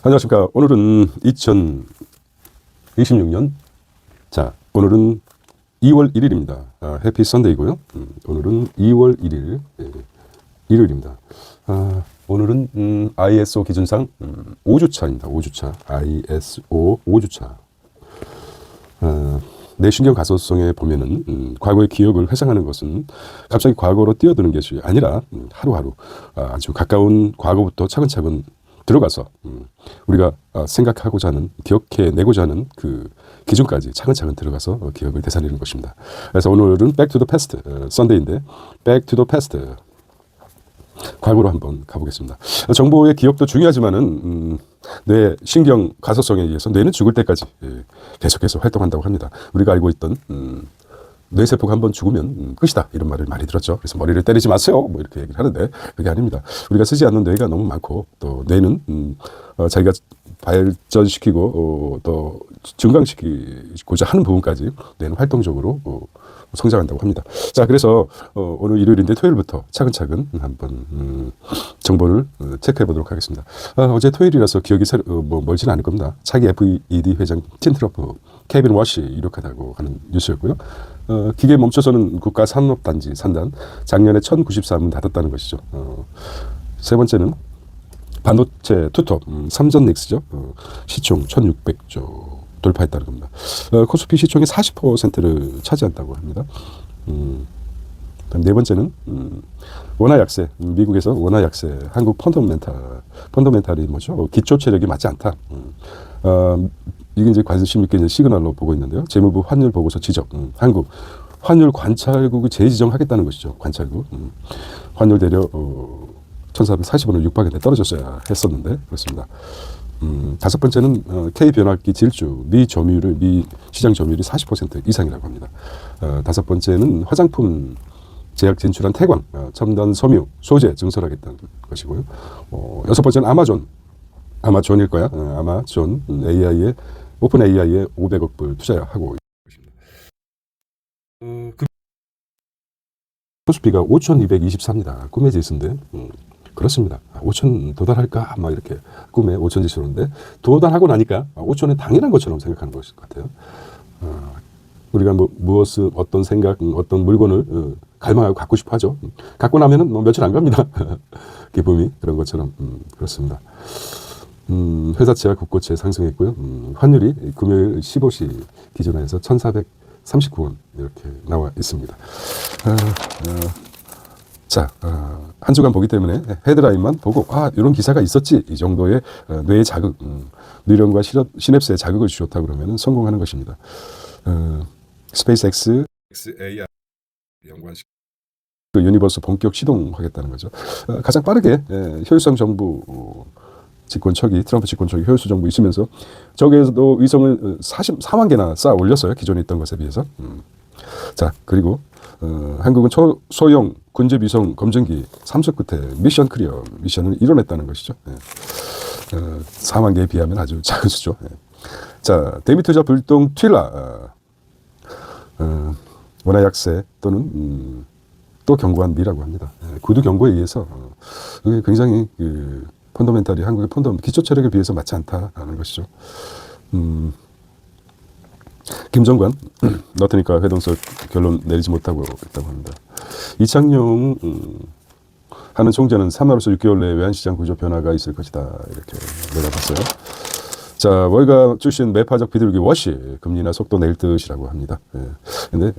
안녕하십니까. 오늘은 2026년, 자, 오늘은 2월 1일입니다. 해피 선데이고요. 오늘은 2월 1일, 일요일입니다. 오늘은 ISO 기준상 5주차입니다. 5주차. ISO 5주차. 뇌신경 가소성에 보면은 과거의 기억을 회상하는 것은 갑자기 과거로 뛰어드는 것이 아니라 하루하루 아주 가까운 과거부터 차근차근 들어가서 우리가 생각하고자 하는, 기억해내고자 하는 그 기준까지 차근차근 들어가서 기억을 되살리는 것입니다. 그래서 오늘은 Back to the Past, 썬데이인데 Back to the Past, 과거로 한번 가보겠습니다. 정보의 기억도 중요하지만은 뇌 신경 가소성에 의해서 뇌는 죽을 때까지 계속해서 활동한다고 합니다. 우리가 알고 있던 뇌세포가 한번 죽으면 끝이다, 이런 말을 많이 들었죠. 그래서 머리를 때리지 마세요, 뭐 이렇게 얘기를 하는데 그게 아닙니다. 우리가 쓰지 않는 뇌가 너무 많고, 또 뇌는 자기가 발전시키고 또 증강시키고자 하는 부분까지 뇌는 활동적으로 성장한다고 합니다. 자, 그래서 오늘 일요일인데 토요일부터 차근차근 한번 정보를 체크해 보도록 하겠습니다. 어제 토요일이라서 기억이 멀지는 않을 겁니다. 차기 FED 회장 틴 트럼프, 케빈 워시 이력하다고 하는 뉴스였고요. 기계 멈춰서는 국가산업단지 산단 작년에 1094문 닫았다는 것이죠. 세 번째는 반도체 투톱 삼전 넥스죠. 시총 1600조 돌파했다는 겁니다. 코스피 시총의 40%를 차지한다고 합니다. 네 번째는 원화 약세, 미국에서 원화 약세, 한국 펀더멘탈이 뭐죠? 기초 체력이 맞지 않다. 이게 이제 관심 있게 이제 시그널로 보고 있는데요. 재무부 환율 보고서 지적, 한국 환율 관찰국이 재지정하겠다는 것이죠. 관찰국. 환율 대략 1440원을 육박에 떨어졌어야 했었는데 그렇습니다. 다섯 번째는 K변압기 질주, 미 시장 점유율이 40% 이상이라고 합니다. 다섯 번째는 화장품 제약 진출한 태광, 첨단 섬유, 소재 증설하겠다는 것이고요. 여섯 번째는 아마존일 거야. 아마존 AI에, 오픈 AI에 500억 불 투자하고 있습니다. 코스피가 5,224입니다. 꿈의 지수인데, 그렇습니다. 5천 도달할까? 막 이렇게 꿈에 5천 지수인데, 도달하고 나니까 5천은 당연한 것처럼 생각하는 것일 것 같아요. 우리가 무엇을, 어떤 생각, 어떤 물건을 갈망하고 갖고 싶어 하죠. 갖고 나면은 며칠 안 갑니다. 기쁨이 그런 것처럼, 그렇습니다. 회사채와 국고채 상승했고요. 환율이 금요일 15시 기준으로 해서 1,439원 이렇게 나와 있습니다. 자, 한 주간 보기 때문에 헤드라인만 보고 이런 기사가 있었지, 이 정도의 뇌의 자극, 뉴런과 시냅스의 자극을 주었다 그러면 성공하는 것입니다. 스페이스X XAI 연구하시고 그 유니버스 본격 시동하겠다는 거죠. 가장 빠르게 효율성 정부 트럼프 집권초기 효율성 정부 있으면서 저기에서도 위성을 44만 개나 쌓아 올렸어요. 기존에 있던 것에 비해서. 자, 그리고 한국은 소형 군제위성 검증기 3석 끝에 미션 클리어, 미션을 이뤄냈다는 것이죠. 4만 개에 비하면 아주 작은 수죠. 자, 대미투자 불똥 튠라, 원화 약세 또는 또 견고한 미라고 합니다. 구두 경고에 의해서 굉장히 펀더멘탈이 한국의 기초 체력에 비해서 맞지 않다는 것이죠. 김정관 넣으니까 회동설 결론 내리지 못하고 있다고 합니다. 이창용 하는 총재는 3월에서 6개월 내에 외환시장 구조 변화가 있을 것이다, 이렇게 내다봤어요. 자, 월가 출신 매파적 비둘기 워시, 금리나 속도 낼 듯이라고 합니다. 근데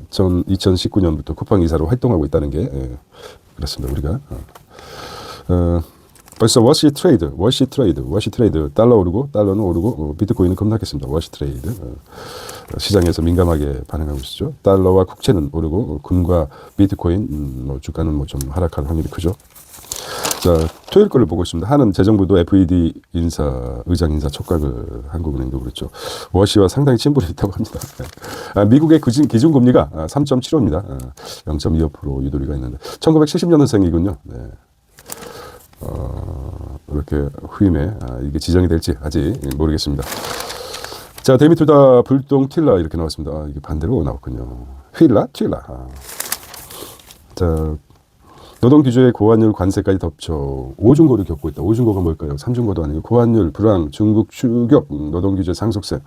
2019년부터 쿠팡 이사로 활동하고 있다는 게 그렇습니다. 우리가 벌써 워시 트레이드, 달러 오르고, 달러는 오르고, 비트코인은 급락했습니다. 워시 트레이드. 시장에서 민감하게 반응하고 있죠. 달러와 국채는 오르고, 금과 비트코인, 주가는 좀 하락할 확률이 크죠. 자, 토요일 거를 보고 있습니다. 하는 재정부도 FED 의장 인사 촉각을, 한국은행도 그렇죠. 워시와 상당히 친분이 있다고 합니다. 미국의 기준금리가 3.75입니다. 0.25% 유도리가 있는데, 1970년생이군요. 네. 이렇게 후임에 이게 지정이 될지 아직 모르겠습니다. 자, 대미투자 불똥 튠라 이렇게 나왔습니다. 이게 반대로 나왔군요. 튠라. 자, 노동규제의 고환율 관세까지 덮쳐 오중고를 겪고 있다. 오중고가 뭘까요? 삼중고도 아니고 고환율, 불황, 중국 추격, 노동규제 상속세.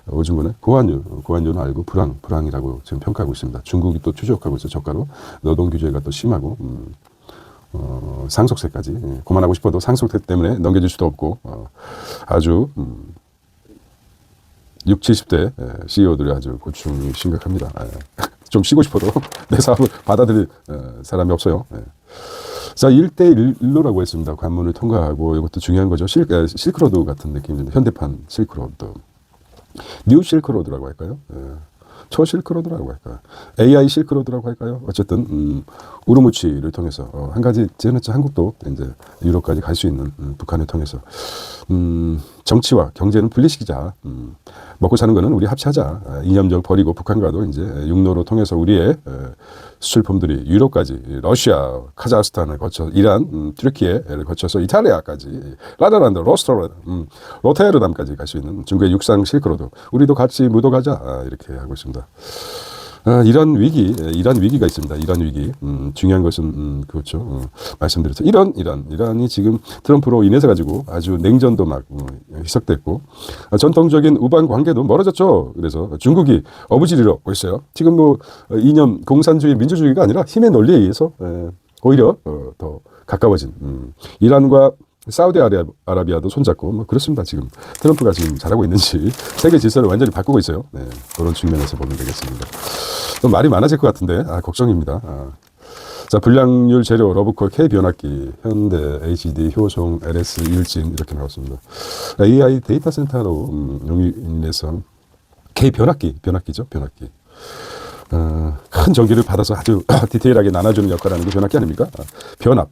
오중고는 고환율은 알고 불황이라고 지금 평가하고 있습니다. 중국이 또 추적하고 있어 저가로. 노동규제가 또 심하고 상속세까지. 그만하고 싶어도 상속세 때문에 넘겨줄 수도 없고 아주 60, 70대 CEO들이 아주 고충이 심각합니다. 좀 쉬고 싶어도 내 사업을 받아들일 사람이 없어요. 자, 1대1로라고 했습니다. 관문을 통과하고 이것도 중요한 거죠. 실크로드 같은 느낌입니다. 현대판 실크로드. 뉴 실크로드라고 할까요? 초 실크로드라고 할까요? AI 실크로드라고 할까요? 어쨌든 우르무치를 통해서 한 가지 저는 한국도 이제 유럽까지 갈 수 있는 북한을 통해서 정치와 경제는 분리시키자. 먹고 사는 거는 우리 합치하자. 이념적 버리고 북한과도 이제 육로로 통해서 우리의 수출품들이 유럽까지 러시아, 카자흐스탄을 거쳐 이란, 튀르키예를 거쳐서 이탈리아까지 라다란드, 로테르담까지 갈 수 있는 중국의 육상 실크로드. 우리도 같이 묻어가자. 이렇게 하고 있습니다. 이런 위기가 있습니다. 이런 위기. 중요한 것은, 그렇죠. 말씀드렸죠. 이란이 지금 트럼프로 인해서 가지고 아주 냉전도 막 희석됐고, 전통적인 우방 관계도 멀어졌죠. 그래서 중국이 어부지리로 있어요. 지금 이념 공산주의 민주주의가 아니라 힘의 논리에 의해서 오히려 더 가까워진, 이란과 사우디아라비아도 손잡고 그렇습니다. 지금 트럼프가 지금 잘하고 있는지 세계 질서를 완전히 바꾸고 있어요. 그런 측면에서 보면 되겠습니다. 또 말이 많아질 것 같은데 걱정입니다. 자, 불량률 재료 러브콜 K 변압기 현대 HD 효성 LS 일진 이렇게 나왔습니다. AI 데이터 센터로 용인해서 K 변압기죠. 큰 전기를 받아서 아주 디테일하게 나눠주는 역할을 하는 게 변압기 아닙니까? 변압,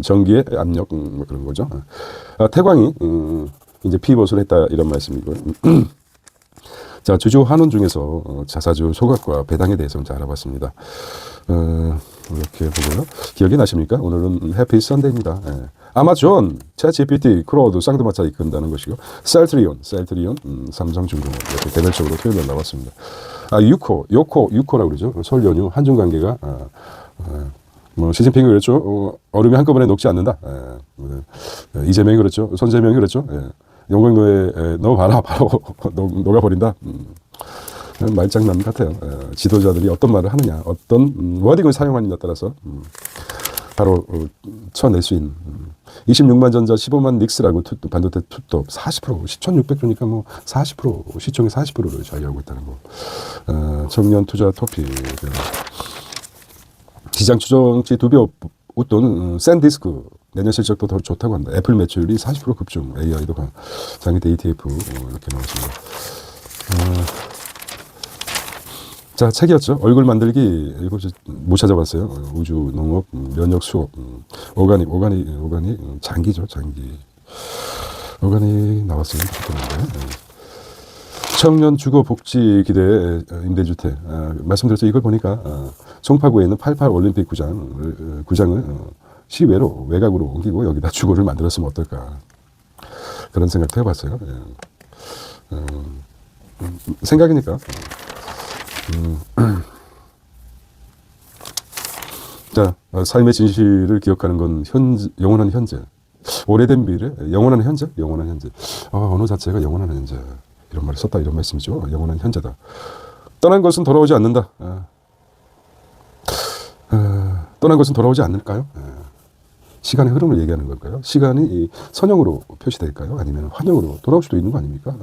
전기의 압력 그런 거죠. 태광이 이제 피벗을 했다 이런 말씀이고요. 자, 주주 환원 중에서 자사주 소각과 배당에 대해서 좀 알아봤습니다. 이렇게 보고요. 기억이 나십니까? 오늘은 해피 선데이입니다. 아마존, 챗GPT, 크로우드, 쌍두마차 이끈다는 것이고, 셀트리온, 삼성중공업 이렇게 개별적으로 토요일에 나왔습니다. 요코라고 그러죠. 설 연휴 한중 관계가 시진핑이 그랬죠. 얼음이 한꺼번에 녹지 않는다. 이재명이 그랬죠. 손재명이 그랬죠. 용광로에 넣어봐라 바로 녹아버린다. 말장난 같아요. 지도자들이 어떤 말을 하느냐, 어떤 워딩을 사용하느냐에 따라서 바로 쳐낼 수 있는 26만 전자 15만 닉스라고 반도체 투톱 40% 10,600주니까 40% 시총의 40%를 차지하고 있다는 거. 청년 투자 토픽 시장 추정치 2배 웃돈 샌디스크 내년 실적도 더 좋다고 합니다. 애플 매출이 40% 급증, AI도 장기대 ETF 이렇게 나왔습니다. 자, 책이었죠. 얼굴 만들기 이거 못 찾아봤어요. 우주 농업, 면역 수업, 오가닉 장기죠. 오가닉 나왔으면 좋겠는데. 청년 주거 복지 기대 임대주택 말씀드렸죠. 이걸 보니까 송파구에 있는 88 올림픽 구장을 시외로 외곽으로 옮기고 여기다 주거를 만들었으면 어떨까 그런 생각도 해봤어요. 생각이니까. 자, 삶의 진실을 기억하는 건 영원한 현재. 오래된 미래, 영원한 현재. 언어 자체가 영원한 현재. 이런 말을 썼다 이런 말씀이죠. 영원한 현재다. 떠난 것은 돌아오지 않는다. 떠난 것은 돌아오지 않을까요? 시간의 흐름을 얘기하는 걸까요? 시간이 선형으로 표시될까요? 아니면 환형으로 돌아올 수도 있는 거 아닙니까?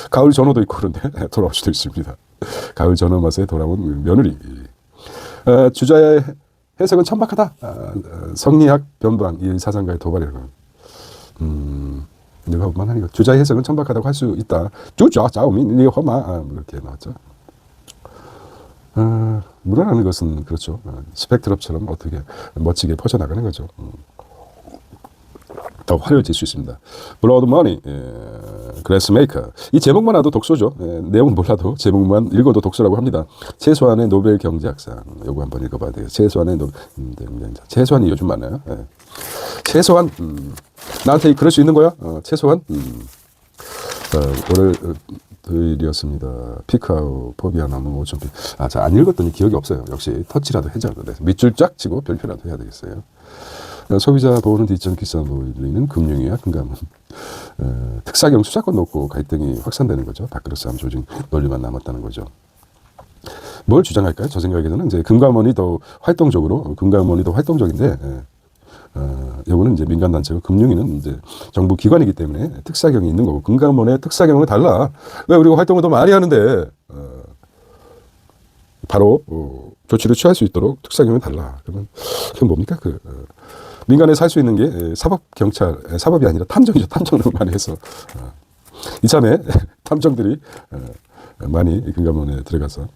가을 전어도 있고 그런데 돌아올 수도 있습니다. 가을 전어 맛에 돌아온 며느리. 주자의 해석은 천박하다. 성리학 변방 이 사상가의 도발이라고. 누가 만하는 거. 주자의 해석은 천박하다고 할 수 있다. 주자 자오민 니허마 이렇게 나왔죠. 문화라는 것은 그렇죠. 스펙트럼처럼 어떻게 멋지게 퍼져나가는 거죠. 더 화려해질 수 있습니다. 블러드 머니, 그래스메이커. 이 제목만 와도 독서죠. 내용은 몰라도 제목만 읽어도 독서라고 합니다. 최소한의 노벨 경제학상. 요거 한번 읽어봐야 돼요. 최소한이 요즘 많아요. 최소한 나한테 그럴 수 있는 거야? 최소한 월요일 토요일이었습니다. 피크아웃 포비아 나무 5,000피. 자, 안 읽었더니 기억이 없어요. 역시 터치라도 해줘. 그래서 밑줄 쫙 치고 별표라도 해야 되겠어요. 소비자 보호는 뒷전 기사 몰리는 금융위와 금감원. 특사경 수사권 놓고 갈등이 확산되는 거죠. 밥그릇 싸움 조직 논리만 남았다는 거죠. 뭘 주장할까요? 저 생각에는 이제 금감원이 더 활동적인데, 요거는 이제 민간단체고 금융위는 이제 정부 기관이기 때문에 특사경이 있는 거고, 금감원의 특사경은 달라. 왜 우리가 활동을 더 많이 하는데, 바로, 조치를 취할 수 있도록 특사경은 달라. 그러면, 그건 뭡니까? 민간에서 할 수 있는 게 사법이 아니라 탐정이죠. 탐정을 많이 해서. 이참에 탐정들이 많이 금감원에 들어가서,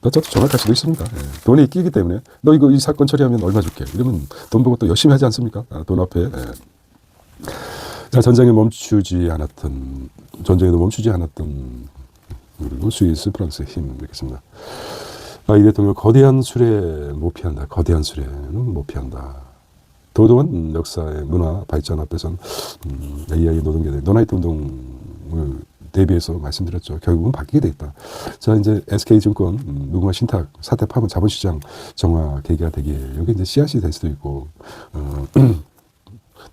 저도 정확할 수도 있습니다. 돈이 끼기 때문에 너 이 사건 처리하면 얼마 줄게. 이러면 돈 보고 또 열심히 하지 않습니까? 돈 앞에. 자, 전쟁에도 멈추지 않았던 그리고 스위스, 프랑스의 힘 이렇겠습니다. 이 대통령 거대한 수레는 못 피한다. 도도한 역사의 문화 발전 앞에선 AI 노동계들 노나이트 운동을 대비해서 말씀드렸죠. 결국은 바뀌게 돼 있다. 자, 이제 SK증권 무궁화 신탁 사태 파문 자본시장 정화 계기가 되기에 여기 이제 씨앗이 될 수도 있고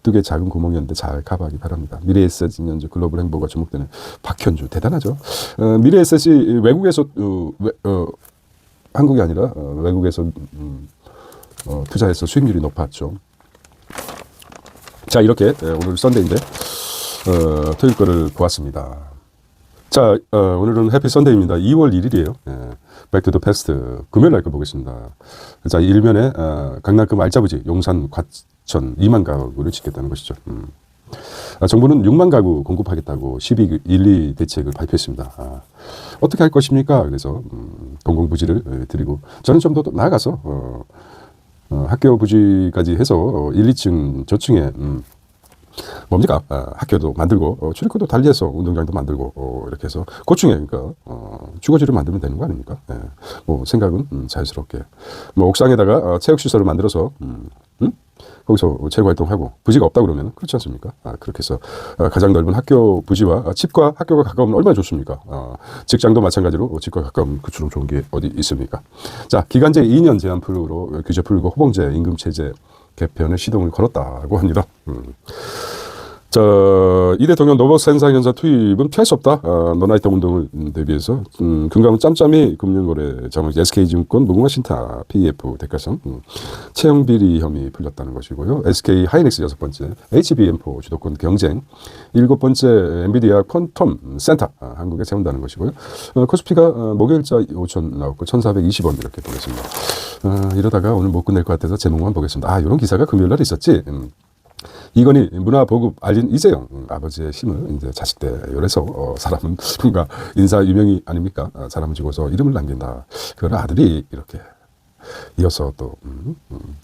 뚜개 작은 구멍이었는데 잘 커버하기 바랍니다. 미래에셋 연주 글로벌 행보가 주목되는 박현주 대단하죠. 미래에셋이 외국에서 한국이 아니라 외국에서 투자해서 수익률이 높았죠. 자, 이렇게 오늘 썬데이인데 토요일 거를 보았습니다. 자, 오늘은 해피 썬데이입니다. 2월 1일이에요. 백투 더 패스트 금요일 날 거 보겠습니다. 자, 일면에 강남금 알짜부지 용산 과천 2만 가구를 짓겠다는 것이죠. 정부는 6만 가구 공급하겠다고 12.12 대책을 발표했습니다. 어떻게 할 것입니까? 그래서 공공부지를 드리고 저는 좀 더 나아가서 학교 부지까지 해서 1, 2층 저층에 뭡니까? 학교도 만들고 출입구도 달리해서 운동장도 만들고 이렇게 해서 고층에 그러니까 주거지를 만들면 되는 거 아닙니까? 뭐 생각은 자유스럽게 뭐 옥상에다가 체육시설을 만들어서 거기서 체육활동하고 부지가 없다 그러면 그렇지 않습니까? 그렇게 해서 가장 넓은 학교 부지와 집과 학교가 가까우면 얼마나 좋습니까? 직장도 마찬가지로 집과 가까운 그처럼 좋은 게 어디 있습니까? 자, 기간제 2년 제한 풀로 규제 풀고 호봉제 임금체제 개편의 시동을 걸었다고 합니다. 자, 이 대통령 노버센상연사 투입은 피할 수 없다. 노나이트 운동을 대비해서 금감원 짬짬이 금융거래 자문 SK증권 무궁화 신탁 PEF 대가성 채용 비리 혐의 풀렸다는 것이고요. SK 하이닉스 6번째 HBM4 주도권 경쟁 7번째 엔비디아 퀀텀 센터 한국에 세운다는 것이고요. 코스피가 목요일자 5천 나왔고 1420원 이렇게 보겠습니다. 이러다가 오늘 못 끝낼 것 같아서 제목만 보겠습니다. 이런 기사가 금요일날 있었지. 이건희 문화보급 알린 이재영 아버지의 힘을 이제 자식들 요래서 사람은 뭔가 인사 유명이 아닙니까? 사람을 죽어서 이름을 남긴다. 그걸 아들이 이렇게 이어서 또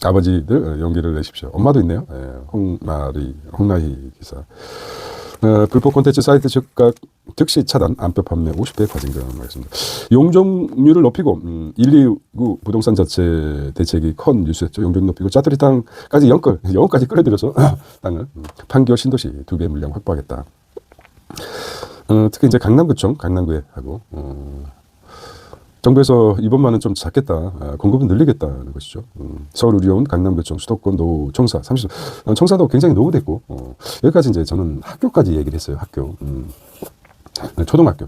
아버지들 용기를 내십시오. 엄마도 있네요. 홍나희 기사. 불법 콘텐츠 사이트 즉각 즉시 차단, 안표 판매 50배 과징금 하겠습니다. 용적률을 높이고 129 부동산 자체 대책이 컨 뉴스였죠. 용적률 높이고 짜투리 땅까지 영까지 끌어들여서 땅을 판교 신도시 2배 물량 확보하겠다. 특히 이제 강남구청, 강남구에 하고 정부에서 이번만은 좀 작겠다. 공급은 늘리겠다는 것이죠. 서울 의료원, 강남구청, 수도권 노후 청사 30. 청사도 굉장히 노후됐고 여기까지 이제 저는 학교까지 얘기를 했어요. 학교. 초등학교.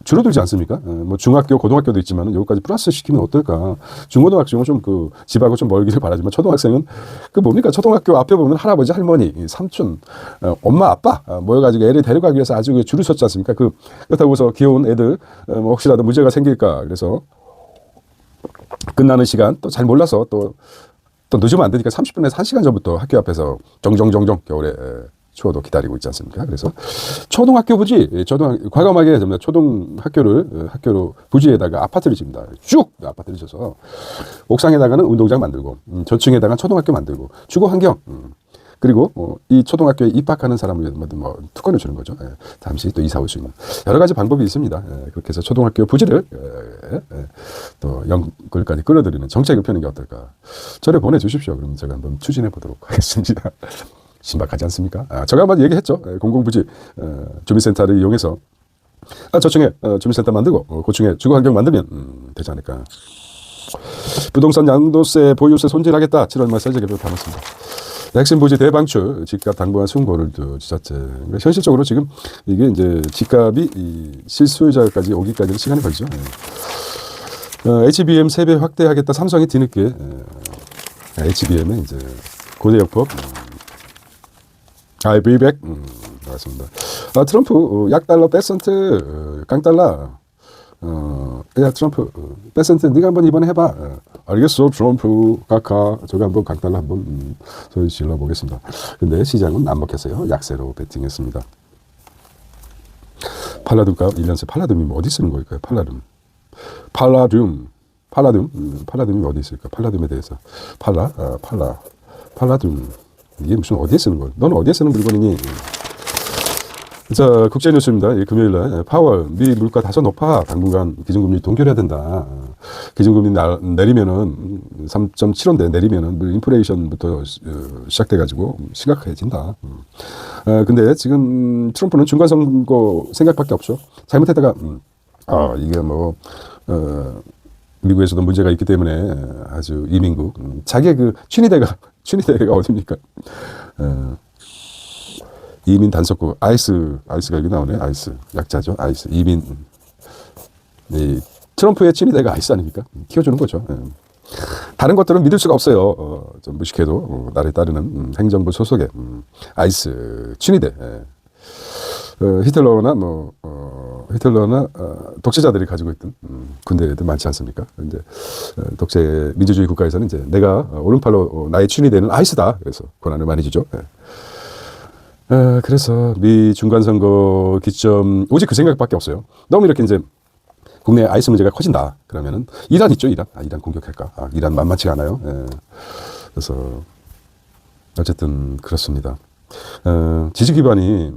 줄어들지 않습니까? 뭐 중학교, 고등학교도 있지만 여기까지 플러스 시키면 어떨까? 중고등학생은 좀 집하고 좀 멀기를 바라지만 초등학생은 뭡니까? 초등학교 앞에 보면 할아버지, 할머니, 삼촌, 엄마, 아빠 모여가지고 애를 데려가기 위해서 아주 줄을 섰지 않습니까? 그렇다고 해서 귀여운 애들 뭐 혹시라도 문제가 생길까 그래서 끝나는 시간 또 잘 몰라서 또 늦으면 안 되니까 30분에서 1시간 전부터 학교 앞에서 정정정정 겨울에 추워도 기다리고 있지 않습니까? 그래서 초등학교 부지, 과감하게 학교로 부지에다가 아파트를 집니다. 쭉 아파트를 지어서 옥상에다가는 운동장 만들고 저층에다가 초등학교 만들고 주거 환경 그리고 이 초등학교에 입학하는 사람을 뭐 특권을 주는 거죠. 잠시 또 이사 올 수 있는 여러 가지 방법이 있습니다. 그렇게 해서 초등학교 부지를 또 연끌까지 끌어들이는 정책을 펴는 게 어떨까? 저를 보내주십시오. 그럼 제가 한번 추진해 보도록 하겠습니다. 신박하지 않습니까? 제가 한번 얘기했죠. 공공부지 주민센터를 이용해서 저층에 주민센터 만들고 고층에 주거환경 만들면 되지 않을까. 부동산 양도세, 보유세 손질하겠다. 7월 말 세제 개표 담았습니다. 핵심 부지 대방출, 집값 당분간 순고를 지자체. 현실적으로 지금 이게 이제 집값이 실소유자까지 오기까지 시간이 걸리죠. HBM 3배 확대하겠다. 삼성이 뒤늦게 HBM에 이제 고대역법 IB백 나왔습니다. 트럼프 약달러 백센트 깡달러. 야 트럼프 백센트 네가 한번 이번에 해봐. 알겠어 트럼프 카카. 저가 한번 강달러 한번 소리 질러 보겠습니다. 근데 시장은 안 먹혔어요. 약세로 베팅했습니다. 팔라듐값 1년새. 팔라듐이 뭐 어디 쓰는 걸까요? 팔라듐이 어디 있을까? 팔라듐에 대해서 팔라듐 이게 무슨 어디에 쓰는 걸? 너는 어디에 쓰는 물건이니? 자, 국제뉴스입니다. 금요일날 파월 미 물가 다소 높아. 당분간 기준금리 동결해야 된다. 기준금리 내리면은 3.75인데 내리면은 인플레이션부터 시작돼가지고 심각해진다. 근데 지금 트럼프는 중간선거 생각밖에 없죠. 잘못했다가 이게 뭐 미국에서도 문제가 있기 때문에 아주 이민국 자기의 그 친위대가 어딥니까? 이민 단속국 아이스가 여기 나오네. 아이스 약자죠. 아이스 이민. 트럼프의 친위대가 아이스 아닙니까? 키워주는 거죠. 다른 것들은 믿을 수가 없어요. 좀 무식해도 나를 따르는 행정부 소속의 아이스 친위대. 히틀러나 독재자들이 가지고 있던 군대들 많지 않습니까? 이제 독재 민주주의 국가에서는 이제 내가 오른팔로 나의 친위대는 아이스다. 그래서 권한을 많이 주죠. 그래서 미 중간선거 기점 오직 그 생각밖에 없어요. 너무 이렇게 이제 국내 아이스 문제가 커진다. 그러면은 이란 있죠, 이란. 이란 공격할까? 이란 만만치가 않아요. 그래서 어쨌든 그렇습니다. 지지 기반이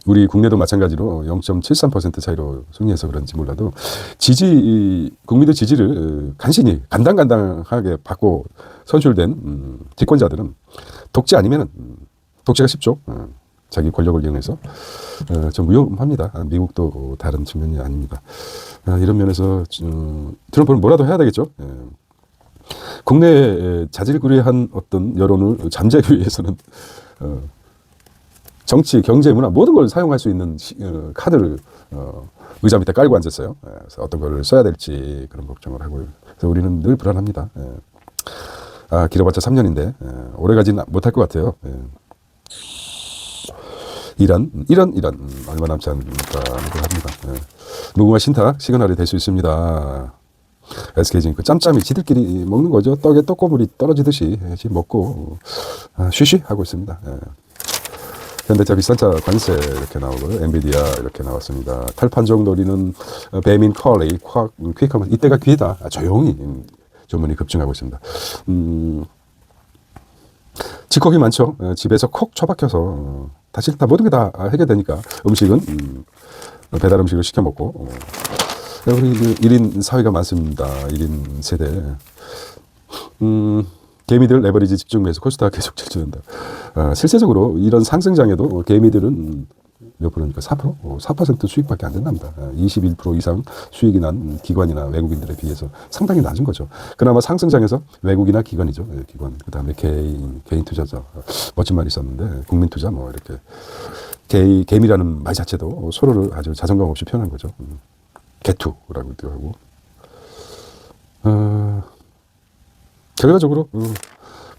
우리 국내도 마찬가지로 0.73% 차이로 승리해서 그런지 몰라도 국민들 지지를 간신히 간당간당하게 받고 선출된 집권자들은 독재 아니면은 독재가 쉽죠. 자기 권력을 이용해서 좀 위험합니다. 미국도 다른 측면이 아닙니다. 이런 면에서 트럼프는 뭐라도 해야 되겠죠. 국내에 자질구레한 어떤 여론을 잠재기 위해서는 정치, 경제, 문화 모든 걸 사용할 수 있는 카드를 의자 밑에 깔고 앉았어요. 그래서 어떤 걸 써야 될지 그런 걱정을 하고요. 그래서 우리는 늘 불안합니다. 길어봤자 3년인데 오래 가지는 못할 것 같아요. 이란 얼마 남지 않으니까 합니다. 무궁화 신탁 시그널이 될 수 있습니다. SK증권 짬짬이 지들끼리 먹는 거죠. 떡에 떡고물이 떨어지듯이 먹고 쉬쉬 하고 있습니다. 현대차 비싼차 관세 이렇게 나오고 엔비디아 이렇게 나왔습니다. 탈판정 노리는 배민 컬레이 퀵하면 이때가 기회다. 조용히 주문이 급증하고 있습니다. 집콕이 많죠. 집에서 콕 처박혀서 다 싫다. 모든 게 다 해결되니까 음식은 배달 음식을 시켜 먹고 우리 1인 사회가 많습니다. 1인 세대. 개미들 레버리지 집중 매수 코스닥 계속 질주한다. 실제적으로 이런 상승장에도 개미들은 몇 프로니까 4%? 4% 수익밖에 안 된답니다. 21% 이상 수익이 난 기관이나 외국인들에 비해서 상당히 낮은 거죠. 그나마 상승장에서 외국이나 기관이죠. 기관. 그 다음에 개인 투자자. 멋진 말이 있었는데, 국민 투자 뭐 이렇게. 개미라는 말 자체도 서로를 아주 자존감 없이 표현한 거죠. 개투라고도 하고. 결과적으로,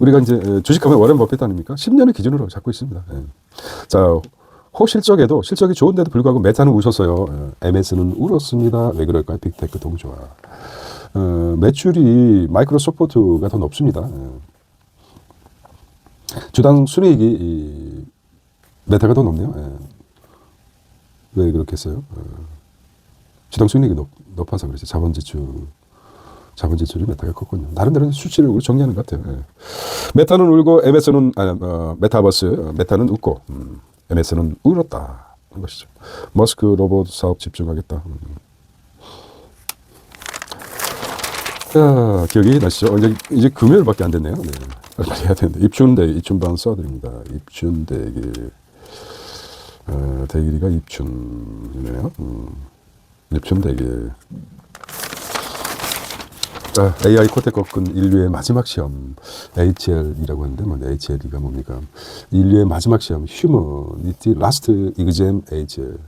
우리가 이제 주식하면 워렌 버핏 아닙니까? 10년을 기준으로 잡고 있습니다. 자, 실적이 좋은데도 불구하고 메타는 우셨어요. MS는 울었습니다. 왜 그럴까요? 빅테크 동조화. 매출이 마이크로소프트가 더 높습니다. 주당 순이익이 메타가 더 높네요. 왜 그렇게 했어요? 주당 순이익이 높아서 그렇지. 자본 지출이 메타가 컸군요. 나름대로 수치를 정리하는 것 같아요. 메타는 울고 메타버스 메타는 웃고 MS는 울었다 하는 것이죠. 머스크 로봇 사업 집중하겠다. 자, 기억이 나시죠? 이제 금요일밖에 안 됐네요. 네. 빨리 해야 되는데. 입춘방 써드립니다. 입춘 대길. 대길이가 입춘이네요. 입춘 대길. 자, AI 코텍 꺾은 인류의 마지막 시험. HL이라고 하는데, 뭐, HL이가 뭡니까? 인류의 마지막 시험. Humanity Last Exam HL.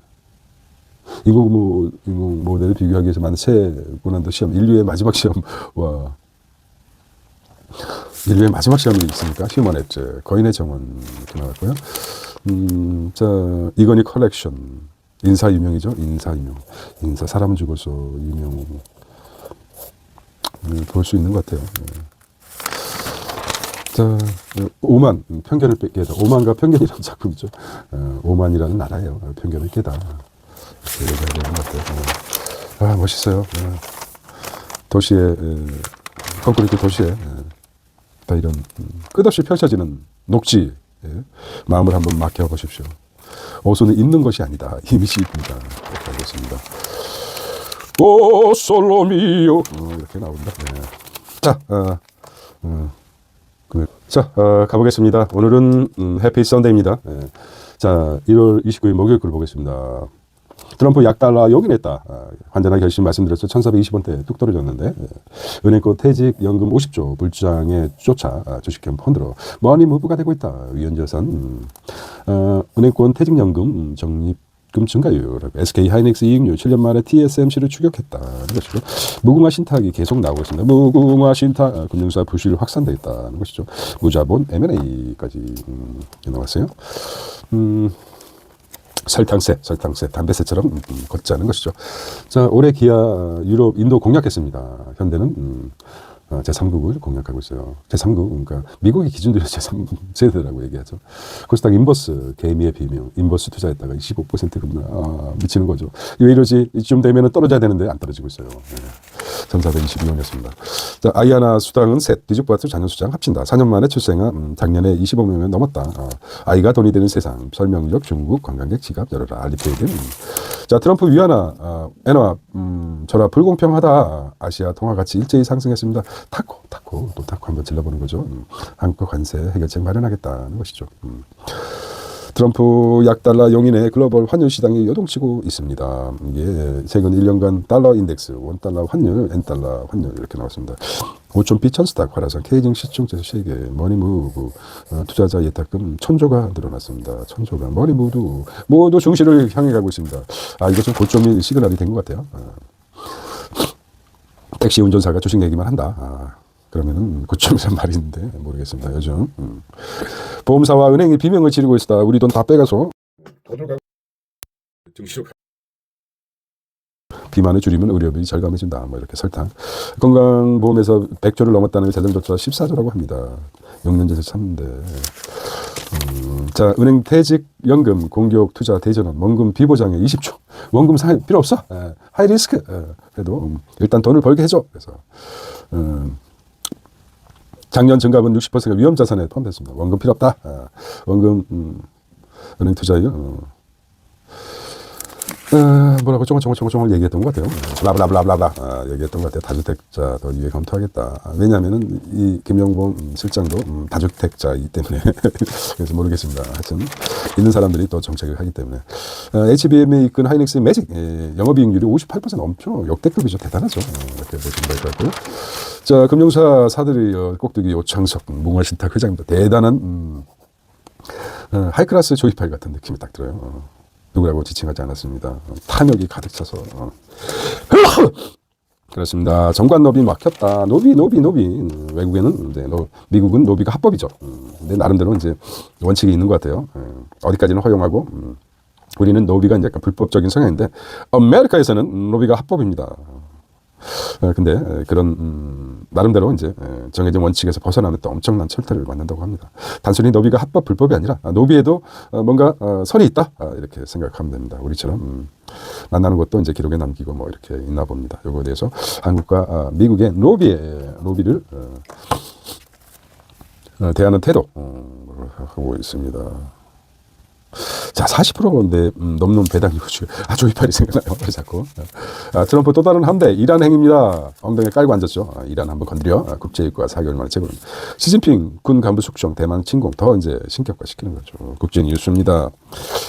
인공 모델을 비교하기 위해서 만든 새 고난도 시험, 인류의 마지막 시험과 인류의 마지막 시험이 있으니까 휴먼 엣지, 거인의 정원 이렇게 나왔고요. 자, 이건희 컬렉션, 인사 유명이죠. 인사 유명, 인사 사람 죽어서 유명 볼 수 있는 것 같아요. 자, 오만 편견을 깨다. 오만과 편견이라는 작품이죠. 오만이라는 나라예요. 편견을 깨다. 얘기해야 되는 것 같아요. 아, 멋있어요. 도시에, 콘크리트 도시에, 다 이런, 끝없이 펼쳐지는 녹지, 마음을 한번 맡겨보십시오. 옷은 입는 것이 아니다. 이미지 입니다. 이렇게 하겠습니다. 오, 솔로미오. 이렇게 나온다. 자, 가보겠습니다. 오늘은, 해피 선데이입니다. 자, 1월 29일 목요일 걸 보겠습니다. 트럼프 약달러 용인했다. 환전한 결심 말씀드렸죠. 1420원대 뚝 떨어졌는데 은행권 퇴직연금 50조 불장에 쫓아 주식형 펀드로 머니 무브가 되고 있다. 위헌자산 은행권 퇴직연금 적립금 증가율 SK 하이닉스 이익률 7년 만에 TSMC를 추격했다. 것이죠. 무궁화 신탁이 계속 나오고 있습니다. 무궁화 신탁 금융사 부실 확산돼 있다는 것이죠. 무자본 M&A까지 나왔어요. 설탕세, 담배세처럼 걷자는 것이죠. 자, 올해 기아, 유럽, 인도 공략했습니다. 현대는 제3국을 공략하고 있어요. 제3국, 그러니까 미국의 기준대로 제3세대라고 얘기하죠. 코스닥 인버스, 개미의 비명, 인버스 투자했다가 25%가 미치는 거죠. 왜 이러지? 이쯤 되면 떨어져야 되는데 안 떨어지고 있어요. 1422원이었습니다. 자, 아이아나 수당은 셋, 뒤죽박죽 자녀 수장 합친다. 4년 만에 출생아, 작년에 25명을 넘었다. 아이가 돈이 되는 세상, 설명력, 중국, 관광객 지갑 열어라. 알리페이드. 자, 트럼프 위안화, 엔화, 전화 불공평하다. 아시아 통화 가치 일제히 상승했습니다. 타코 한번 질러보는 거죠. 한국 관세 해결책 마련하겠다는 것이죠. 트럼프 약달러 용인의 글로벌 환율 시장이 요동치고 있습니다. 이게 최근 1년간 달러 인덱스, 원달러 환율, 엔달러 환율 이렇게 나왔습니다. 5천 비천스탁, 화라산, 케이징 시총재수 세계, 머니무브, 투자자 예탁금 1,000조가 늘어났습니다. 1,000조가 머니무브 모두 중시를 향해 가고 있습니다. 이거 좀 고점이 시그널이 된 것 같아요. 택시 운전사가 주식 얘기만 한다. 그러면은 고점이란 말이 있는데 모르겠습니다. 요즘 보험사와 은행이 비명을 지르고 있다. 우리 돈 다 빼가서 돈을 가고 증시로 비만을 줄이면 의료비이 절감해진다. 뭐 이렇게 설탕. 건강보험에서 100조를 넘었다는 재정조차 14조라고 합니다. 6년 전에 샀는데. 자, 은행 퇴직연금 공기업 투자 대전원 원금 비보장에 20조. 원금 필요 없어. 하이 리스크. 그래도 일단 돈을 벌게 해줘. 그래서 작년 증가분 60%가 위험자산에 포함됐습니다. 원금 필요 없다. 원금 은행 투자율 뭐라고 쫑쫑쫑쫑 얘기했던 것 같아요. 블라블라블라블라 얘기했던 것 같아요. 다주택자 더 유예 검토하겠다. 왜냐하면은 이 김영봉 실장도 다주택자이기 때문에 그래서 모르겠습니다. 하여튼 있는 사람들이 또 정책을 하기 때문에 HBM에 이끈 하이닉스 매직 영업이익률이 58% 엄청 역대급이죠. 대단하죠. 이렇게 보시면 될 것 같고요. 자, 금융사 사들이 꼭두기 오창석 무궁화신탁 회장입니다. 대단한 하이클래스 조이팔 같은 느낌이 딱 들어요. 누구라고 지칭하지 않았습니다. 탐욕이 가득 차서. 그렇습니다. 정관 노비 막혔다. 노비. 외국에는 이제 미국은 노비가 합법이죠. 근데 나름대로 이제 원칙이 있는 것 같아요. 어디까지는 허용하고 우리는 노비가 이제 약간 불법적인 성향인데 아메리카에서는 노비가 합법입니다. 근데 그런 나름대로 이제 정해진 원칙에서 벗어나는 또 엄청난 철퇴를 만든다고 합니다. 단순히 노비가 합법 불법이 아니라 노비에도 뭔가 선이 있다 이렇게 생각하면 됩니다. 우리처럼 만나는 것도 이제 기록에 남기고 뭐 이렇게 있나 봅니다. 요거에 대해서 한국과 미국의 노비를 대하는 태도 하고 있습니다. 자, 40%인데 넘는 배당 이슈. 조이팔이 생각나요. 자꾸. 트럼프 또 다른 함대 이란 행입니다. 엉덩이에 깔고 앉았죠. 이란 한번 건드려. 국제유가 4개월 만에 재건. 시진핑 군 간부 숙청 대만 침공 더 이제 신격화시키는 거죠. 국제 뉴스입니다.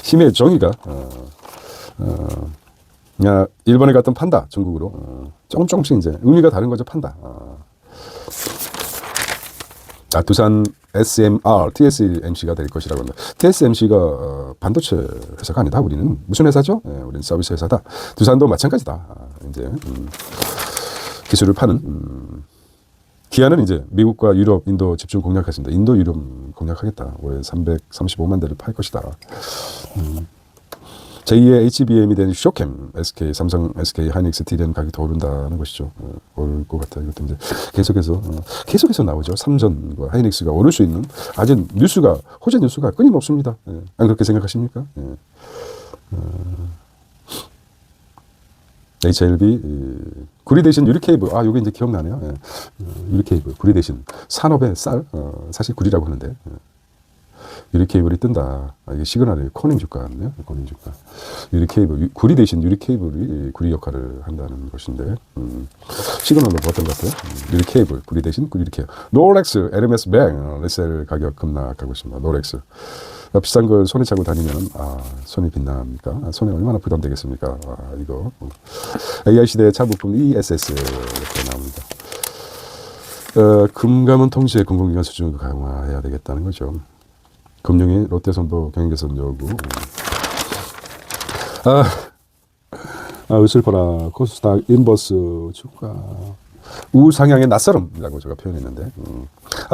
힘의 정의가 일본에 갔던 판다 중국으로 조금씩 이제 의미가 다른 거죠. 판다. 두산 SMR, TSMC가 될 것이라고 합니다. TSMC가 반도체 회사가 아니다. 우리는 무슨 회사죠? 우리는 서비스 회사다. 두산도 마찬가지다. 이제 기술을 파는 기아는 이제 미국과 유럽, 인도 집중 공략하십니다. 인도, 유럽 공략하겠다. 올해 335만 대를 팔 것이다. 제2의 HBM이 된 쇼캠, SK, 삼성, SK, 하이닉스, 디램 가격이 더 오른다는 것이죠. 오를 것 같아요. 이것도 이제 계속해서 나오죠. 삼전과 하이닉스가 오를 수 있는 아직 뉴스가, 호재 뉴스가 끊임없습니다. 안 그렇게 생각하십니까? HLB, 구리 대신 유리 케이블. 요게 이제 기억나네요. 유리 케이블, 구리 대신 산업의 쌀, 사실 구리라고 하는데. 유리 케이블이 뜬다. 이게 시그널이 코닝 주가네요. 코닝 주가. 유리 케이블, 구리 대신 유리 케이블이 구리 역할을 한다는 것인데, 시그널로 어떤 것 같아요? 유리 케이블, 구리 대신 구리 케이블. 노렉스, 에르메스 뱅, 레셀 가격 급락하고 있습니다. 노렉스. 비싼 걸 손에 차고 다니면, 손이 빛납니까? 손에 얼마나 부담되겠습니까? 이거. AI 시대의 차부품 ESS 이렇게 나옵니다. 금감원 통제 공공기관 수준을 강화해야 되겠다는 거죠. 금융위, 롯데선도, 경인대선도고. 슬퍼라. 코스닥, 인버스, 주가. 우상향의 낯설음이라고 제가 표현했는데.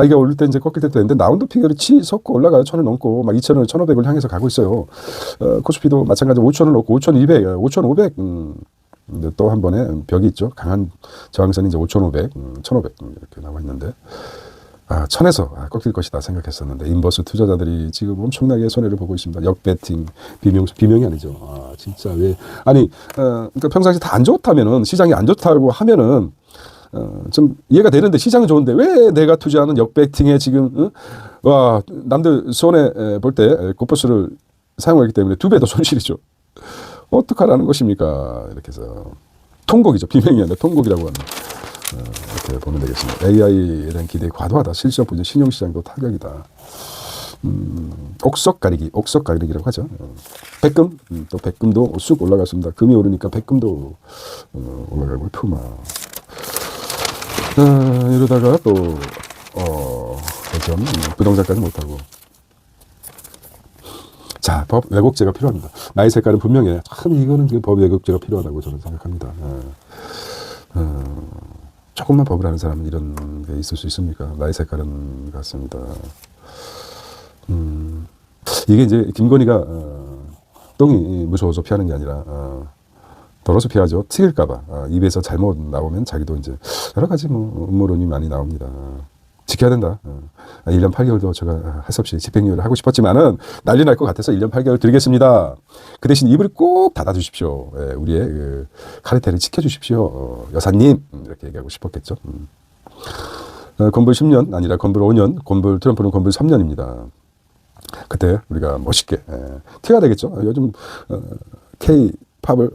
이게 오를 때 이제 꺾일 때도 있는데, 나운드 피겨를 치솟고 올라가요. 1,000을 넘고, 막 2,000을, 1,500을 향해서 가고 있어요. 코스피도 마찬가지로 5,000을 넘고, 5,200, 5,500. 또 한 번에 벽이 있죠. 강한 저항선이 이제 5,500, 1,500 이렇게 나와 있는데. 1,000에서 꺾일 것이다 생각했었는데 인버스 투자자들이 지금 엄청나게 손해를 보고 있습니다. 역배팅, 비명이 아니죠. 진짜 왜 그러니까 평상시 다 안 좋다면은 시장이 안 좋다고 하면은 좀 이해가 되는데 시장은 좋은데 왜 내가 투자하는 역배팅에 지금 남들 손해 볼 때 고퍼스를 사용하기 때문에 2배 더 손실이죠. 어떡하라는 것입니까? 이렇게 해서 통곡이죠. 비명이 아니라 통곡이라고 합니다. 이렇게 보면 되겠습니다. AI에 대한 기대가 과도하다. 실적 분야 신용시장도 타격이다. 옥석 가리기라고 하죠. 백금, 또 백금도 쑥 올라갔습니다. 금이 오르니까 백금도 올라가고 푸마. 이러다가 또 부동산까지 못하고. 자, 법 왜곡제가 필요합니다. 나의 색깔은 분명해. 참 이거는 법 왜곡제가 필요하다고 저는 생각합니다. 조금만 법을 아는 사람은 이런 게 있을 수 있습니까? 나의 색깔은 같습니다. 이게 이제 김건희가 똥이 무서워서 피하는 게 아니라 더러워서 피하죠. 튀길까봐. 입에서 잘못 나오면 자기도 이제 여러 가지 음모론이 많이 나옵니다. 지켜야 된다. 1년 8개월도 제가 할 수 없이 집행유예를 하고 싶었지만은 난리 날 것 같아서 1년 8개월 드리겠습니다. 그 대신 입을 꼭 닫아주십시오. 우리의 카르텔을 지켜주십시오. 여사님. 이렇게 얘기하고 싶었겠죠. 건불 10년 아니라 건불 5년, 트럼프는 건불 3년입니다. 그때 우리가 멋있게 튀어야 되겠죠. 요즘 K-팝을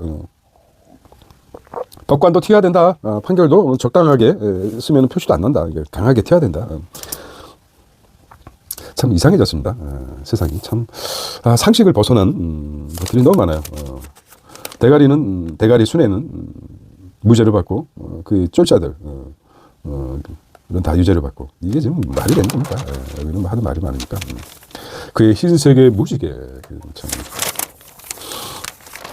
법관도 튀어야 된다. 판결도 적당하게 쓰면 표시도 안 난다. 강하게 튀어야 된다. 참 이상해졌습니다. 세상이 참 상식을 벗어난 것들이 너무 많아요. 대가리 순회는 무죄를 받고 그 쫄자들 이런 다 유죄를 받고 이게 지금 말이 되는 겁니까? 여기는 하도 말이 많으니까 그의 흰색의 무지개 참.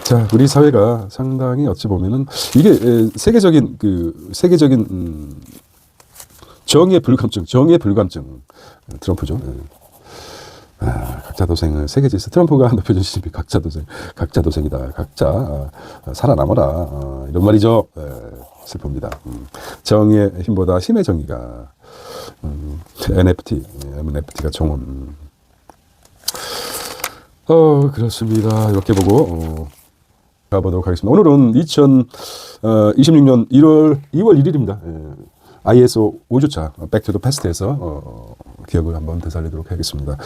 자, 우리 사회가 상당히 어찌 보면은 이게 세계적인 정의의 불감증 트럼프죠. 각자 도생을 세계 질서 트럼프가 높여준 시집이 각자 도생이다. 각자 살아남아라. 이런 말이죠. 슬픕니다. 정의의 힘보다 힘의 정의가 NFT가 정원. 그렇습니다. 이렇게 보고 가보도록 하겠습니다. 오늘은 2026년 2월 1일입니다. ISO 5주차 백투더 패스트에서 기억을 한번 되살리도록 하겠습니다.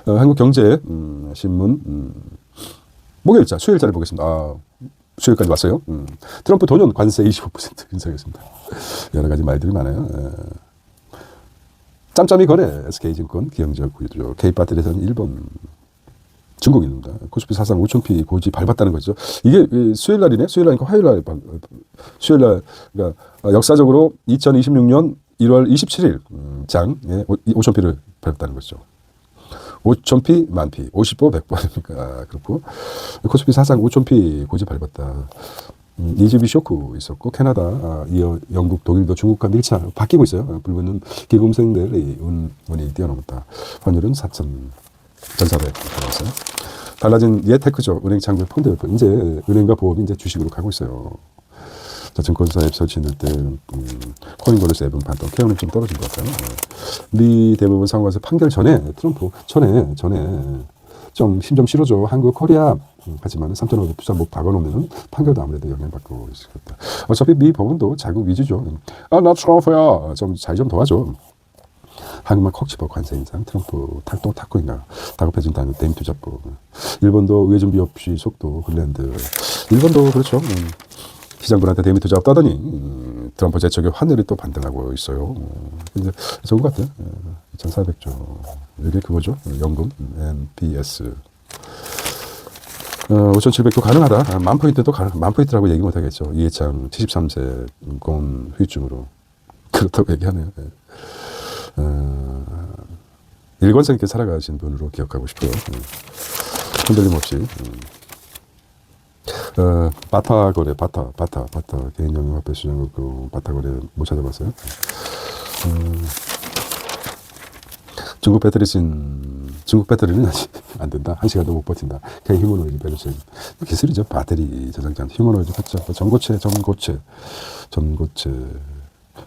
한국경제 신문 목요일자, 수요일자를 보겠습니다. 수요일까지 왔어요. 트럼프 돈연 관세 25% 인상했습니다. 여러 가지 말들이 많아요. 짬짬이 거래, SK증권, 기영지역 구조, K바틀에서는 일본, 중국입니다. 코스피 사상 5,000피 고지 밟았다는 거죠. 이게 수요일 날이네? 수요일 날이니까 화요일 날, 수요일 날, 그러니까 역사적으로 2026년 1월 27일 장에 5,000피를 밟았다는 거죠. 5,000피, 만피, 50보, 100보 아닙니까? 그렇고, 코스피 사상 5,000피 고지 밟았다. 이즈비 쇼크 있었고, 캐나다, 이어 영국, 독일도 중국과 밀착 바뀌고 있어요. 붉은 기금생들의 운이 뛰어넘었다. 환율은 4,1,400 들어갔어요. 달라진 예테크죠. 은행 창구 펀드. 이제 은행과 보험이 이제 주식으로 가고 있어요. 자, 증권사 앱 설치했을 때, 코인걸레스 앱은 반동, 케어는 좀 떨어진 것 같아요. 미 대법원 상고에서 판결 전에, 트럼프, 전에, 좀 힘 좀 실어줘. 한국, 코리아. 하지만 3,500 부산 못 박아놓으면 판결도 아무래도 영향받고 있을 것 같다. 어차피 미 법원도 자국 위주죠. 나 트럼프야. 잘 좀 도와줘. 한국만 콕 집어 관세 인상, 트럼프 탁동 탁구인가, 다급해진 다음에 데임 투자법. 일본도 의회준비 없이 속도, 홀랜드. 일본도 그렇죠. 시장군한테 데임 투자법 따더니 트럼프 제척에 환율이 또 반등하고 있어요. 이제 좋은 것 같아요. 2,400조. 이게 그거죠. 연금, NBS. 5,700도 가능하다. 만 포인트도 만 포인트라고 얘기 못 하겠죠. 이해창 73세 건 후유증으로 그렇다고 얘기하네요. 일관성 있게 살아가신 분으로 기억하고 싶고요. 흔들림 없이. 바타 거래, 바타 개인정보화폐 시장 그 바타 거래 못 찾아봤어요. 중국 배터리는 아직 안 된다. 1시간도 못 버틴다. 그냥 휴머노이드 밸런스. 기술이죠. 배터리 저장장. 휴머노이드 factor. 전고체.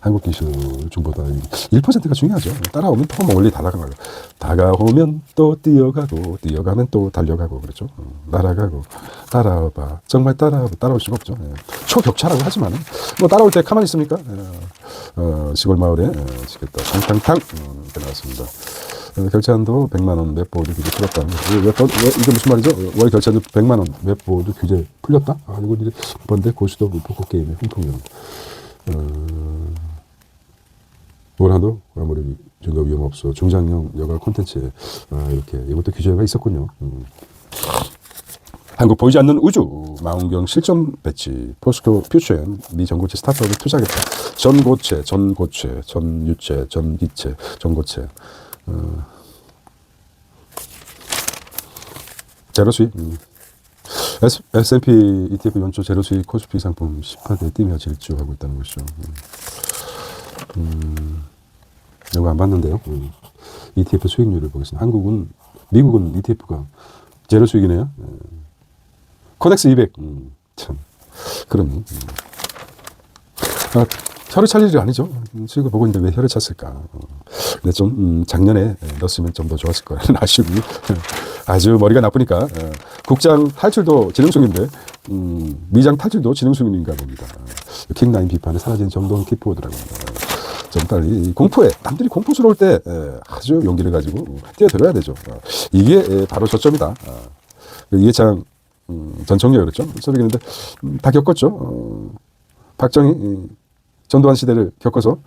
한국 기술 중보다 1%가 중요하죠. 따라오면 더 멀리 다가오면 또 뛰어가면 또 달려가고 그렇죠. 날아가고 따라와봐. 정말 따라올 수가 없죠. 초격차라고 하지만 뭐 따라올 때 가만히 있습니까? 시골 마을에 지겠다. 탕탕탕 이렇게 나왔습니다. 결제한도 100만 원 웹보드 규제 풀렸다. 이게 무슨 말이죠? 월 결제한도 100만 원 웹보드 규제 풀렸다? 이거 이번에 고수도 무포코 게임의 훈풍용. 원하도 아무리 증거 위험 없어 중장형 여가 콘텐츠에 이렇게 이것도 규제가 있었군요. 한국 보이지 않는 우주 망원경 실전 배치 포스코 퓨처엔 미 전고체 스타트업에 투자하겠다. 전유체, 전기체, 전고체. 제로 수익. S&P ETF 연초 제로 수익 코스피 상품 10%에 뛰며 질주하고 있다는 것이죠. 이거 안 봤는데요. ETF 수익률을 보겠습니다. 미국은 ETF가 제로 수익이네요. 코덱스 200. 참, 그러니. 혀를 찰 일이 아니죠. 수익을 보고 있는데 왜 혀를 찼을까. 근데 좀, 작년에 넣었으면 좀 더 좋았을 거라는 아쉬움이 아주 머리가 나쁘니까. 국장 탈출도 지능숙인데, 미장 탈출도 지능숙인가 봅니다. 킹라인 비판에 사라진 정동 키포드라고 합니다. 좀 빨리 남들이 공포스러울 때 아주 용기를 가지고 뛰어들어야 되죠. 이게 바로 저점이다. 이해창 전 총리가 그랬죠. 써비기는데 다 겪었죠. 박정희 전두환 시대를 겪어서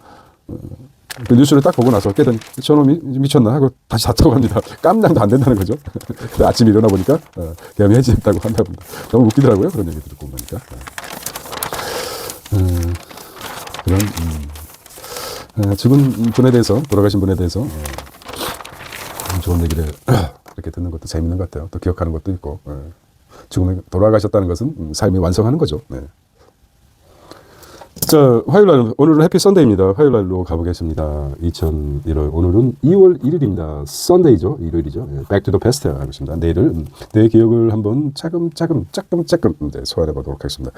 그 뉴스를 딱 보고 나서 깨더니 저놈이 미쳤나 하고 다시 잤다고 합니다. 깜냥도 안 된다는 거죠. 아침에 일어나 보니까 계엄이 해지했다고 한답니다. 너무 웃기더라고요. 그런 얘기 듣고 보니까. 그런 죽은 분에 대해서, 돌아가신 분에 대해서 좋은 얘기를 이렇게 듣는 것도 재밌는 것 같아요. 또 기억하는 것도 있고. 죽음에 돌아가셨다는 것은 삶이 완성하는 거죠. 네. 자, 화요일날, 오늘은 해피 선데이입니다. 화요일날로 가보겠습니다. 2001월, 오늘은 2월 1일입니다. 선데이죠. 일요일이죠. Back to the past 하고 있습니다. 내일을, 내 기억을 한번 차근차근 소환해 보도록 하겠습니다.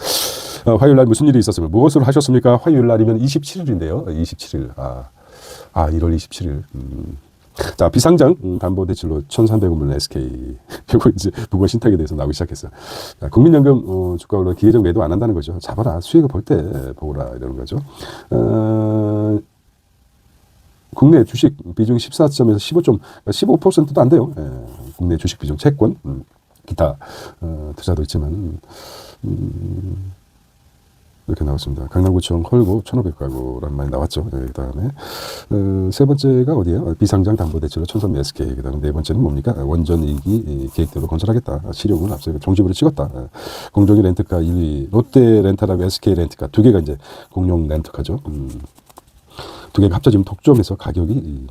화요일날 무슨 일이 있었습니까? 무엇을 하셨습니까? 화요일날이면 27일인데요. 27일. 1월 27일. 자, 비상장 담보대출로 1,300원 물는 SK. 그리고 이제 부가 신탁에 대해서 나오기 시작했어요. 자, 국민연금 주가 올라 기회적 매도 안 한다는 거죠. 잡아라. 수익을 볼 때 보라. 이러는 거죠. 국내 주식 비중 14점에서 15점, 15%도 안 돼요. 국내 주식 비중 채권. 기타 투자도 있지만 이렇게 나왔습니다. 강남구청 헐고 1,500가구란 말이 나왔죠. 그 다음에 세 번째가 어디예요? 비상장 담보대출로 천선 SK. 그 다음에 네 번째는 뭡니까? 원전이기 계획대로 건설하겠다. 시력은 앞서 종지부를 찍었다. 공정위 렌트카 1위 롯데 렌탈하고 SK 렌트카 두 개가 이제 공룡 렌트카죠. 두 개가 합쳐지면 독점해서 가격이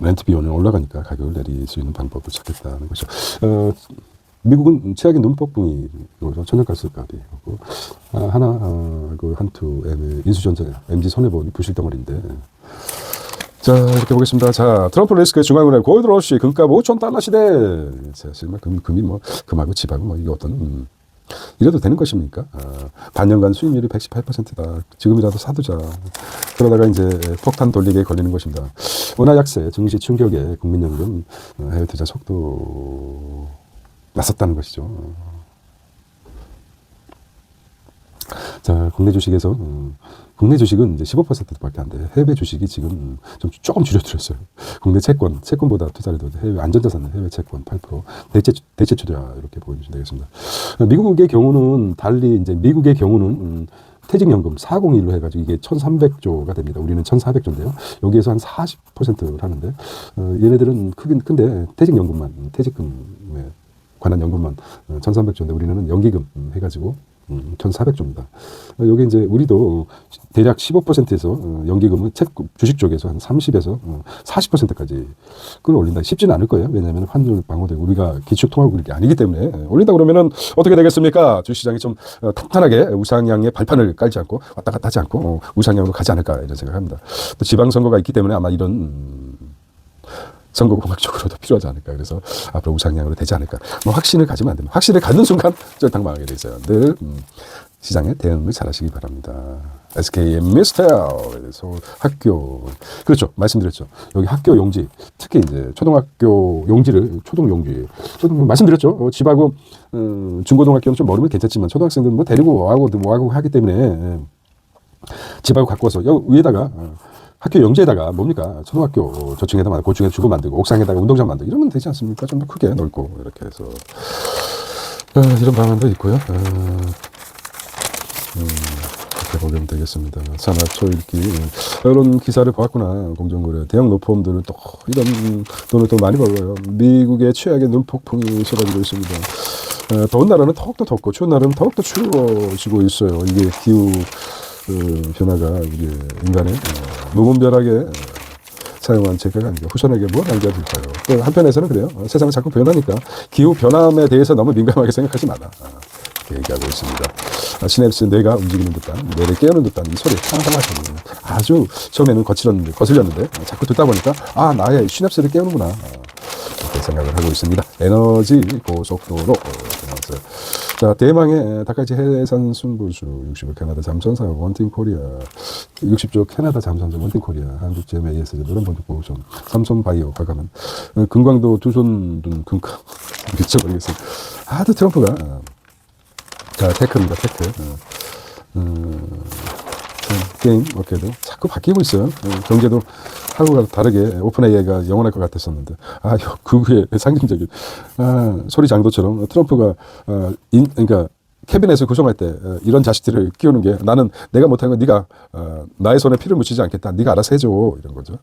렌트 비용이 올라가니까 가격을 내릴 수 있는 방법을 찾겠다는 거죠. 미국은 최악의 눈폭풍이 천연가스값이 하나 한투 인수전자 MG 손해보니 부실덩어리인데 자 이렇게 보겠습니다. 자 트럼프 리스크의 중앙은행 골드러시 금값 5천 달러 시대. 사실 금이 뭐 금하고 집하고 뭐 이게 어떤 이래도 되는 것입니까? 반년간 수익률이 118%다. 지금이라도 사두자. 그러다가 이제 폭탄 돌리기에 걸리는 것입니다. 원화 약세, 증시 충격에 국민연금 해외 투자 속도 나섰다는 것이죠. 자, 국내 주식에서 국내 주식은 이제 15%밖에 안 돼. 해외 주식이 지금 좀 조금 줄여들었어요. 국내 채권보다 투자를 더 해외 안전자산은 해외 채권 8%, 대체 투자 이렇게 보여주시면 되겠습니다. 미국의 경우는 달리 이제 미국의 경우는 퇴직연금 401로 해가지고 이게 1,300조가 됩니다. 우리는 1,400조인데요. 여기에서 한 40%를 하는데 얘네들은 크긴 큰데 퇴직금에 관한 연금만 1,300조인데 우리는 연기금 해가지고 1,400조입니다. 여기 이제 우리도 대략 15%에서 연기금은 주식 쪽에서 한 30에서 40%까지 끌어올린다. 쉽지는 않을 거예요. 왜냐하면 환율 방어되고 우리가 기축통화국이 아니기 때문에 올린다 그러면은 어떻게 되겠습니까? 주시장이 좀 탄탄하게 우상향의 발판을 깔지 않고 왔다 갔다 하지 않고 우상향으로 가지 않을까 이런 생각합니다. 또 지방선거가 있기 때문에 아마 이런 선거 공학적으로도 필요하지 않을까. 그래서 앞으로 우상향으로 되지 않을까. 뭐 확신을 가지면 안 됩니다. 확신을 갖는 순간 쫄딱 망하게 돼 있어요. 늘 시장에 대응을 잘 하시기 바랍니다. SK의 미스터 서울 학교. 그렇죠. 말씀드렸죠. 여기 학교 용지. 특히 이제 초등학교 용지를, 말씀드렸죠. 집하고, 중고등학교는 좀 멀으면 괜찮지만 초등학생들은 뭐 데리고 뭐하고 하기 때문에 집하고 갖고 와서 여기 위에다가 학교 용지에다가 뭡니까? 초등학교 저층에다 고층에 주거 만들고 옥상에다가 운동장 만들고 이러면 되지 않습니까? 좀 더 크게 넓고 이렇게 해서 이런 방안도 있고요. 이렇게 보면 되겠습니다. 산하 초읽기 이런 기사를 보았구나. 공정거래 대형 로펌들은 또 이런 돈을 또 많이 벌어요. 미국의 최악의 눈폭풍이 쏟아지고 있습니다. 더운 날은 더욱더 덥고 추운 날은 더욱더 추워지고 있어요. 이게 기후 변화가 이게 인간의 무분별하게 사용한 재가가 아니고 후손에게 뭘 남겨둘까요? 또 한편에서는 그래요. 세상은 자꾸 변하니까 기후 변함에 대해서 너무 민감하게 생각하지 마라. 이렇게 얘기하고 있습니다. 시냅스 뇌가 움직이는 듯한, 뇌를 깨우는 듯한 이 소리 상상하시면 아주 처음에는 거슬렸는데 자꾸 듣다 보니까 나의 시냅스를 깨우는구나. 이렇게 생각을 하고 있습니다. 에너지 고속도로. 자, 대망의 닭갈치 해산 승부수 60조 캐나다 잠선사 원팅 코리아 60조 캐나다 잠선사 원팅 코리아 한국 GM AS 노란 번쩍 좀 삼성 바이오 가가면 금광도 두 손 둔 금값 미쳐버리겠습니다. 또 트럼프가 자 테크입니다. 테크 게임 업계도 자꾸 바뀌고 있어요. 경제도 하루가 다르게 오픈 AI가 영원할 것 같았었는데 그게 상징적인 소리 장도처럼 트럼프가 그러니까 캐비넷을 구성할 때 이런 자식들을 키우는 게 나는 내가 못한 건 네가 나의 손에 피를 묻히지 않겠다. 네가 알아서 해줘 이런 거죠.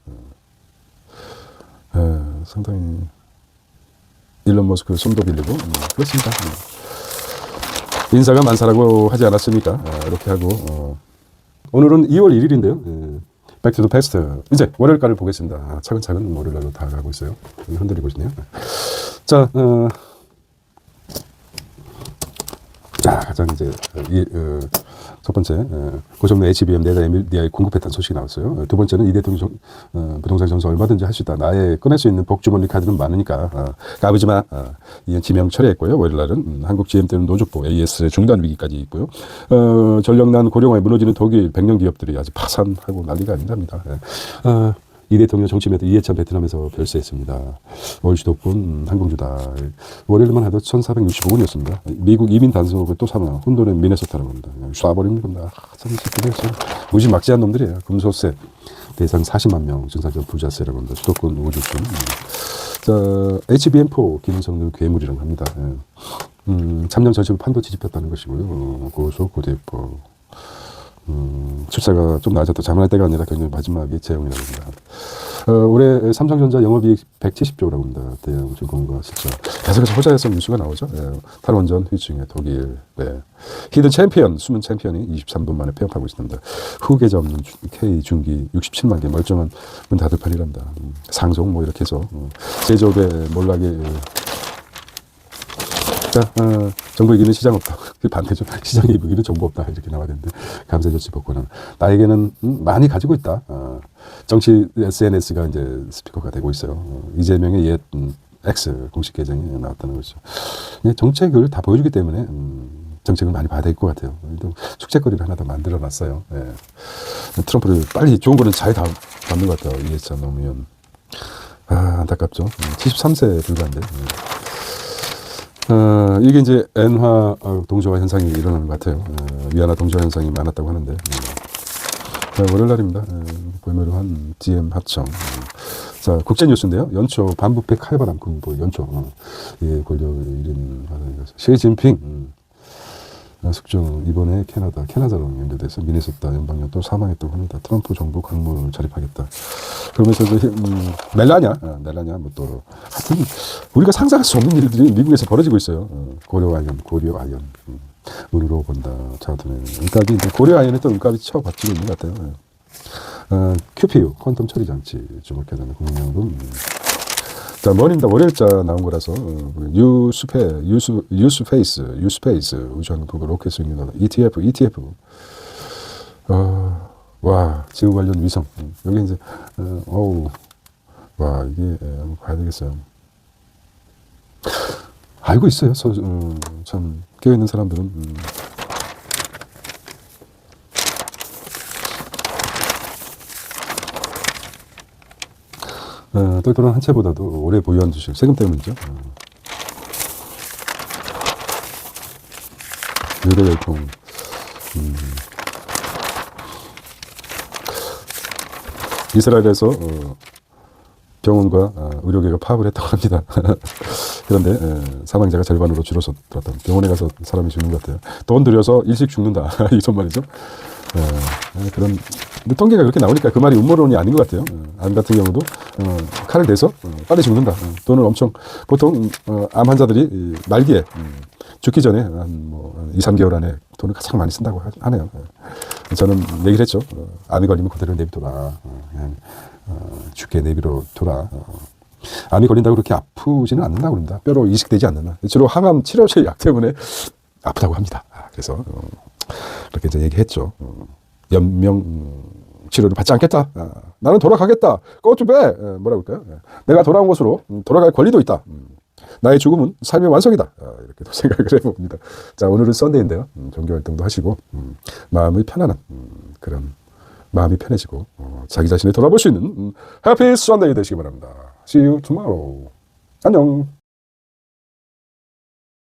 상당히 일론 머스크 손도 빌리고 그렇습니다. 인사가 만사라고 하지 않았습니까? 이렇게 하고 오늘은 2월 1일인데요. 백투더 패스트. 이제 월요일까지를 보겠습니다. 차근차근 월요일로 다 가고 있어요. 흔들리고 있네요. 자, 가장 이제 첫 번째 고성능 HBM 내다 NVIDIA 공급했다는 소식이 나왔어요. 두 번째는 이 대통령 부동산 점수 얼마든지 할 수 있다. 나의 꺼낼 수 있는 복주머니 카드는 많으니까 까부지 마. 이건 지명 철회했고요. 월요일날은 한국 GM 때는 노족보 AS 중단 위기까지 있고요. 전력난 고령화에 무너지는 독일 백년 기업들이 아주 파산하고 난리가 아니랍니다. 이 대통령 정치메드 이해찬 베트남에서 별세했습니다. 월주도권 항공주다. 월요일만 해도 1,465원이었습니다. 미국 이민 단속을 또 사면 혼돈의 미네소타라고 합니다. 쏴버리는 겁니다. 참 무지막지한 놈들이에요. 금소세 대상 40만 명, 증상적 부자세라고 합니다. 수도권 우주순. 자, HBM4 기능 성능 괴물이라고 합니다. 참여 전식으로 판도 뒤집혔다는 것이고요. 고소 고대법. 출사가 좀 낮았다. 자만할 때가 아니라 굉장히 마지막에 재용이라고 합니다. 올해 삼성전자 영업이익 170조라고 합니다. 대형 증권과 실적. 계속해서 호자에서 뉴스가 나오죠. 예, 탈원전 후유증에 독일. 네. 히든 챔피언, 숨은 챔피언이 23분 만에 폐업하고 있습니다. 후계자 없는 K중기 67만 개 멀쩡한 문 닫을 판이랍니다. 상송 뭐 이렇게 해서 제조업의 몰락에 자, 정부 이기는 시장 없다. 그 반대죠. 시장에 이기는 정부 없다. 이렇게 나와야 되는데, 감세 조치 복구는. 나에게는 많이 가지고 있다. 정치 SNS가 이제 스피커가 되고 있어요. 이재명의 옛 X 공식 계정이 나왔다는 거죠. 정책을 다 보여주기 때문에 정책을 많이 봐야 될 것 같아요. 축제거리를 하나 더 만들어 놨어요. 예. 트럼프를 빨리 좋은 거는 잘 담는 것 같아요. 이해찬 노무현. 안타깝죠. 73세 불과한데. 이게 이제 엔화 동조화 현상이 일어나는 것 같아요. 위안화 동조화 현상이 많았다고 하는데. 월요일날입니다. 볼메루한 DM 합청. 자, 국제뉴스인데요. 연초 반부패 칼바람 군부 연초. 예, 권력 1인 시진핑. 숙종 이번에 캐나다로 연결돼서 미네소타 연방령 또 사망했다고 합니다. 트럼프 정부 강물을 자립하겠다. 그러면서도 멜라냐 뭐 또 하여튼 우리가 상상할 수 없는 일들이 미국에서 벌어지고 있어요. 고려아연 운으로 본다. 자두는 은값이 이제 고려아연에 또 은값이 쳐받치고 있는 것 같아요. QPU 퀀텀 처리 장치 주목해야 되는 국민연금. 자, 머니입니다. 월요일자 나온 거라서, 유스페이스, 우주항공 로켓 수익률 ETF. 와, 지구 관련 위성. 여기 이제, 와, 이게, 한번 봐야 되겠어요. 알고 있어요. 참, 깨어있는 사람들은. 똘똘한 한 채보다도 오래 보유한 주식, 세금 때문이죠. 유료열통. 이스라엘에서 병원과 의료계가 파업을 했다고 합니다. 그런데 사망자가 절반으로 줄어들었다. 병원에 가서 사람이 죽는 것 같아요. 돈 들여서 일찍 죽는다. 이런 말이죠. 그런 통계가 그렇게 나오니까 그 말이 음모론이 아닌 것 같아요. 암 같은 경우도 칼을 대서 빨리 죽는다. 돈을 엄청 보통 암 환자들이 말기에 죽기 전에 한 2, 3개월 안에 돈을 가장 많이 쓴다고 하네요. 저는 얘기를 했죠. 암이 걸리면 그대로 내비둬라. 그냥 죽게 내비로 둬라. 암이 걸린다고 그렇게 아프지는 않는다고 합니다. 뼈로 이식되지 않는. 주로 항암 치료제 약 때문에 아프다고 합니다. 그래서 그렇게 이제 얘기했죠. 연명 치료를 받지 않겠다. 나는 돌아가겠다. Go to bed. 뭐라고 할까요? 내가 돌아온 곳으로 돌아갈 권리도 있다. 나의 죽음은 삶의 완성이다. 이렇게도 생각을 해봅니다. 자, 오늘은 썬데이인데요. 종교활동도 하시고 마음이 편안한 그런 마음이 편해지고 자기 자신을 돌아볼 수 있는 해피 썬데이 되시기 바랍니다. See you tomorrow. 안녕.